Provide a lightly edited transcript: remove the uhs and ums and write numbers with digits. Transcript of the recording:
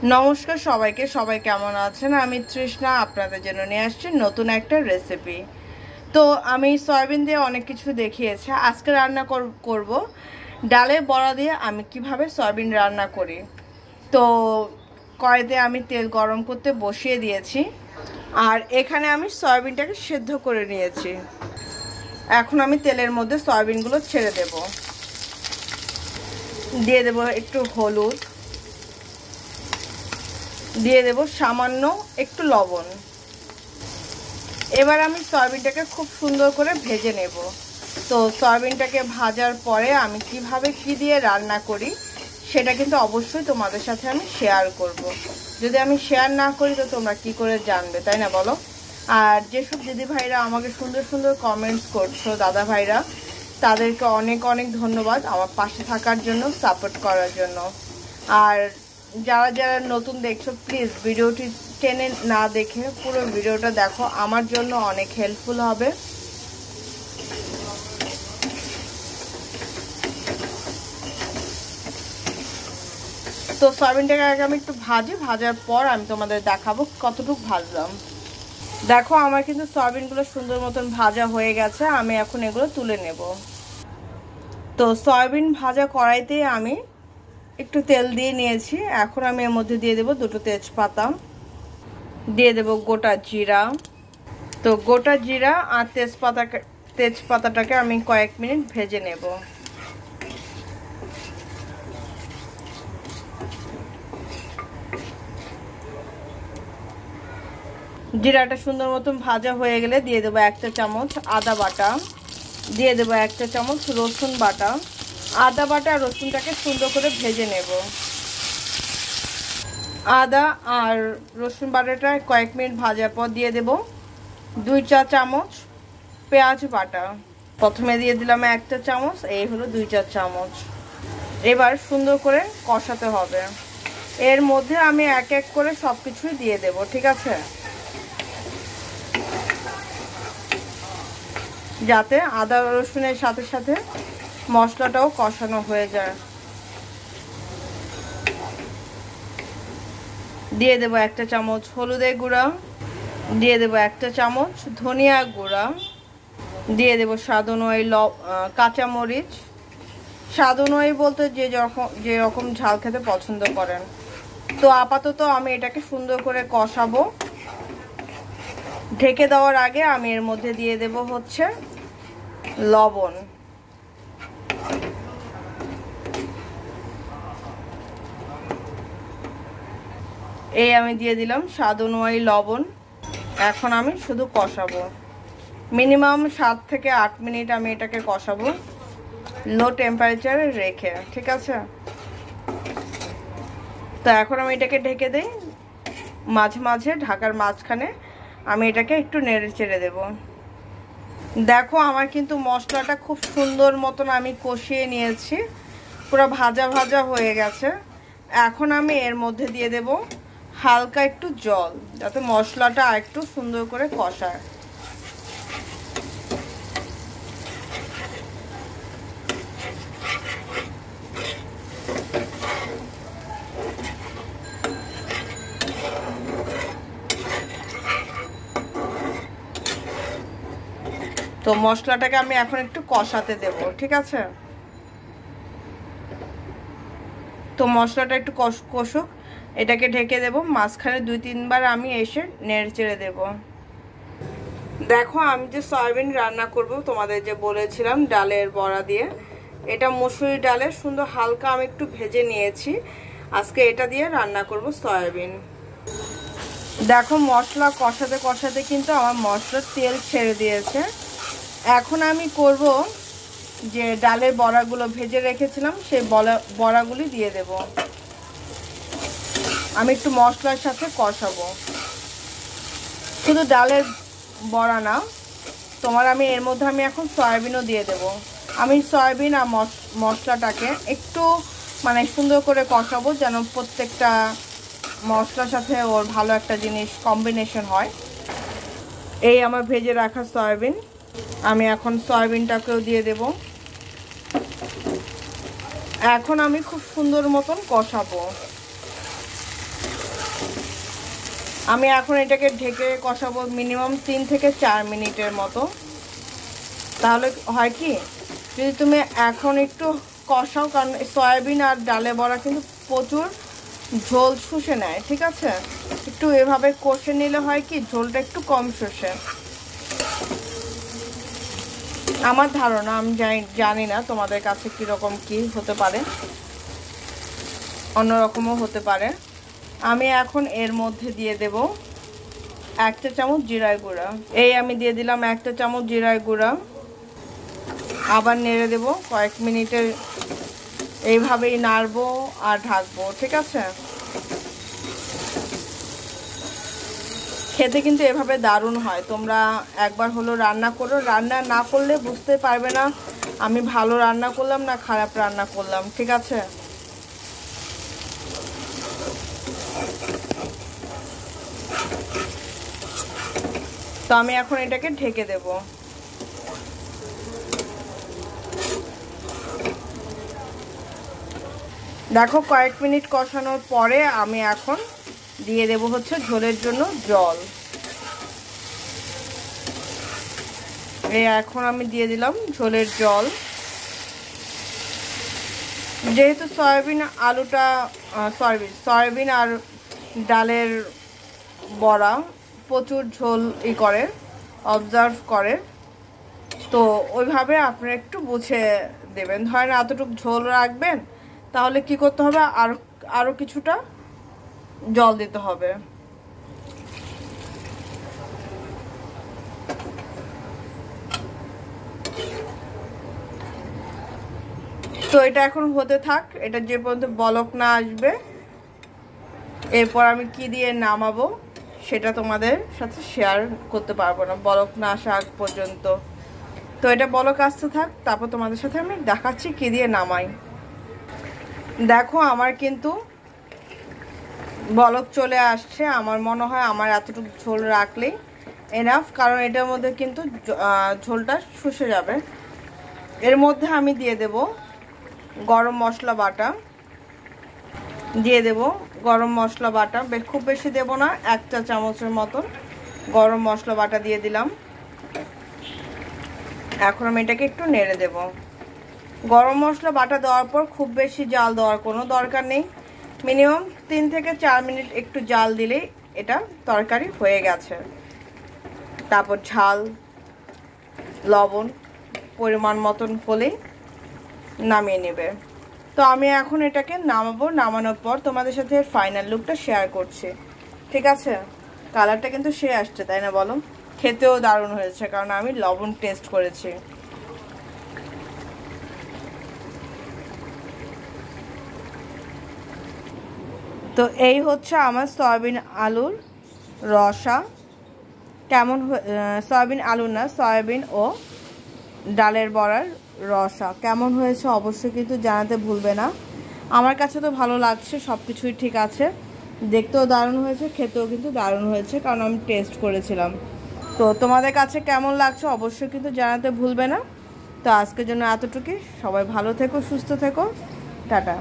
নমস্কার সবাইকে, সবাই কেমন আছেন? আমি তৃষ্ণা আপনাদের জন্য নিয়ে আসছি নতুন একটা রেসিপি। তো আমি সয়াবিন দিয়ে অনেক কিছু দেখিয়েছি, আজকে রান্না করব ডালের বড়া দিয়ে আমি কিভাবে সয়াবিন রান্না করি। তো কড়াইতে আমি তেল গরম করতে বসিয়ে দিয়েছি, আর এখানে আমি সয়াবিনটাকে সেদ্ধ করে নিয়েছি। এখন আমি তেলের মধ্যে সয়াবিনগুলো ছেড়ে দেব। দিয়ে দেব একটু হলুদ, দিয়ে দেব সামান্য একটু লবণ। এবার আমি সয়াবিনটাকে খুব সুন্দর করে ভেজে নেব। তো সয়াবিনটাকে ভাজার পরে আমি কিভাবে কি দিয়ে রান্না করি সেটা কিন্তু অবশ্যই তোমাদের সাথে আমি শেয়ার করব। যদি আমি শেয়ার না করি তো তোমরা কি করে জানবে, তাই না বলো? আর যেসব দিদি ভাইরা আমাকে সুন্দর সুন্দর কমেন্টস করছো, দাদা ভাইরা, তাদেরকে অনেক অনেক ধন্যবাদ আমার পাশে থাকার জন্য, সাপোর্ট করার জন্য। আর যারা যারা নতুন দেখছো প্লিজ ভিডিওটি টেনে না দেখে পুরো ভিডিওটা দেখো, আমার জন্য অনেক হেল্পফুল হবে। তো সয়াবিনটাকে আগে আমি একটু ভাজার পর আমি তোমাদের দেখাবো কতটুকু ভাজলাম। দেখো আমার কিন্তু সয়াবিনগুলো সুন্দর মতন ভাজা হয়ে গেছে, আমি এখন এগুলো তুলে নেব। তো সয়াবিন ভাজা কড়াইতে আমি একটু তেল দিয়ে নিয়েছি। এখন আমি এর মধ্যে দিয়ে দেবো দুটো তেজপাতা, দিয়ে দেব গোটা জিরা। তো গোটা জিরা আর তেজপাতাটাকে আমি কয়েক মিনিট ভেজে নেব। জিরাটা সুন্দর মতন ভাজা হয়ে গেলে দিয়ে দেবো 1 চা চামচ আদা বাটা, দিয়ে দেবো 1 চা চামচ রসুন বাটা। আদা বাটা আর রসুনটাকে সুন্দর করে ভেজে নেব। আদা আর রসুন বাটাটা কয়েক মিনিট ভাজার পর দিয়ে দেব 2 চা চামচ পেঁয়াজ বাটা। প্রথমে দিয়ে দিলাম 1 চা চামচ, এই হলো 2 চা চামচ। এবার সুন্দর করে কষাতে হবে। এর মধ্যে আমি এক এক করে সবকিছুই দিয়ে দেব, ঠিক আছে? যাতে আদা রসুনের সাথে সাথে মশলাটাও কষানো হয়ে যায়। দিয়ে দেব 1 চা চামচ হলুদের গুঁড়া, দিয়ে দেব 1 চা চামচ ধনিয়া গুঁড়া, দিয়ে দেব স্বাদ অনুযায়ী কাঁচামরিচ। স্বাদ অনুযায়ী বলতে যে রকম ঝাল খেতে পছন্দ করেন। তো আপাতত আমি এটাকে সুন্দর করে কষাবো। ঢেকে দেওয়ার আগে আমি এর মধ্যে দিয়ে দেব হচ্ছে লবণ। এই আমি দিয়ে দিলাম স্বাদ অনুযায়ী লবণ। এখন আমি শুধু কষাবো, মিনিমাম 7 থেকে 8 মিনিট আমি এটাকে কষাবো লো টেম্পারেচারে রেখে, ঠিক আছে? তো এখন আমি এটাকে ঢেকে দিই। মাঝে মাঝে ঢাকার মাঝখানে আমি এটাকে একটু নেড়ে চেড়ে দেব। দেখো আমার কিন্তু মশলাটা খুব সুন্দর মতন আমি কষিয়ে নিয়েছি, পুরো ভাজা ভাজা হয়ে গেছে। এখন আমি এর মধ্যে দিয়ে দেব হালকা একটু জল, যাতে মশলাটা আরেকটু সুন্দর করে কষায়। তো মশলাটাকে আমি এখন একটু কষাতে দেব, ঠিক আছে? তো মশলাটা একটু কষুক, এটাকে ঢেকে দেব। মাঝখানে 2-3 বার আমি এসে নেড়ে চেড়ে দেব। দেখো আমি যে সয়াবিন রান্না করব তোমাদের যে বলেছিলাম ডালের বড়া দিয়ে, এটা মসুরি ডালের সুন্দর হালকা আমি একটু ভেজে নিয়েছি। আজকে এটা দিয়ে রান্না করব সয়াবিন। দেখো মশলা কষাতে কষাতে কিন্তু আমার মশলার তেল ছেড়ে দিয়েছে। এখন আমি করব যে ডালের বড়াগুলো ভেজে রেখেছিলাম সেই বড়াগুলি দিয়ে দেব। আমি একটু মশলার সাথে কষাবো, শুধু ডালের বড়া না, আমি এর মধ্যে আমি এখন সয়াবিনও দিয়ে দেব। আমি সয়াবিন আর মশলাটাকে একটু সুন্দর করে কষাবো, যেন প্রত্যেকটা মশলার সাথে ওর ভালো একটা জিনিস কম্বিনেশন হয়। এই আমার ভেজে রাখা সয়াবিন, আমি এখন সয়াবিনটাকেও দিয়ে দেব। এখন আমি খুব সুন্দর মতন কষাবো। আমি এখন এটাকে ঢেকে কষাবো মিনিমাম 3 থেকে 4 মিনিটের মতো। তাহলে হয় কি, যদি তুমি এখন একটু কষাও, কারণ সয়াবিন আর ডালে বড়া কিন্তু প্রচুর ঝোল শুষে নেয়, ঠিক আছে? একটু এভাবে কষে নিলে হয় কি, ঝোলটা একটু কম শুষে। আমার ধারণা, আমি জানি না তোমাদের কাছে কীরকম কি হতে পারে, অন্যরকমও হতে পারে। আমি এখন এর মধ্যে দিয়ে দেব 1 চা চামচ জিরার গুঁড়া। এই আমি দিয়ে দিলাম 1 চা চামচ জিরার গুঁড়া। আবার নেড়ে দেব কয়েক মিনিটের, এইভাবেই নাড়বো আর ঢাকবো, ঠিক আছে? খেতে কিন্তু এভাবে দারুণ হয়। তোমরা একবার হলো রান্না করো, রান্না না করলে বুঝতে পারবে না আমি ভালো রান্না করলাম না খারাপ রান্না করলাম, ঠিক আছে? তো আমি এখন এটাকে ঢেকে দেব। দেখো কয়েক মিনিট কষানোর পরে আমি এখন দিয়ে দেব হচ্ছে ঝোলের জন্য জল। এই এখন আমি দিয়ে দিলাম ঝোলের জল। যেহেতু সয়াবিন আর ডালের বড়া প্রচুর ঝোল করে, অবজার্ভ করে, তো ওইভাবে আপনারা একটু বুঝে দেবেন। ধরেন এতটুকু ঝোল রাখবেন, তাহলে কি করতে হবে, আরও কিছুটা জল দিতে হবে। তো এটা এখন হতে থাক, এটা যে পর্যন্ত বলক না আসবে, এরপর আমি কি দিয়ে নামাবো সেটা তোমাদের সাথে শেয়ার করতে পারবো না বলক না আসা আগ পর্যন্ত। তো এটা বলক আসতে থাক, তারপর তোমাদের সাথে আমি দেখাচ্ছি কি দিয়ে নামাই। দেখো আমার কিন্তু বলক চলে আসছে। আমার মনে হয় আমার এতটুকু ঝোল রাখলেই এনাফ, কারণ এটার মধ্যে কিন্তু ঝোলটা শুষে যাবে। এর মধ্যে আমি দিয়ে দেব গরম মশলা বাটা, খুব বেশি দেব না, 1 চা চামচের মতন গরম মশলা বাটা দিয়ে দিলাম। এখন আমি এটাকে একটু নেড়ে দেব। গরম মশলা বাটা দেওয়ার পর খুব বেশি জাল দেওয়ার কোনো দরকার নেই, মিনিমাম 3 থেকে 4 মিনিট একটু জাল দিলেই এটা তরকারি হয়ে গেছে। তারপর ঝাল লবণ পরিমাণ মতন হলেই নামিয়ে নেবে। তো আমি এখন এটাকে নামাবো, নামানোর পর তোমাদের সাথে ফাইনাল লুকটা শেয়ার করছি, ঠিক আছে? কালারটা কিন্তু সে আসছে, তাই না বলো? খেতেও দারুণ হয়েছে, কারণ আমি লবণ টেস্ট করেছি। তো এই হচ্ছে আমার সয়াবিন আলুর রসা। কেমন, সয়াবিন আলু না, সয়াবিন ও ডালের বড়ার রসা কেমন হয়েছে অবশ্যই কিন্তু জানাতে ভুলবে না। আমার কাছে তো ভালো লাগছে, সব কিছুই ঠিক আছে, দেখতেও দারুণ হয়েছে, খেতেও কিন্তু দারুণ হয়েছে, কারণ আমি টেস্ট করেছিলাম। তো তোমাদের কাছে কেমন লাগছে অবশ্যই কিন্তু জানাতে ভুলবে না। তো আজকের জন্য এতটুকুই। সবাই ভালো থেকো, সুস্থ থেকো, টাটা।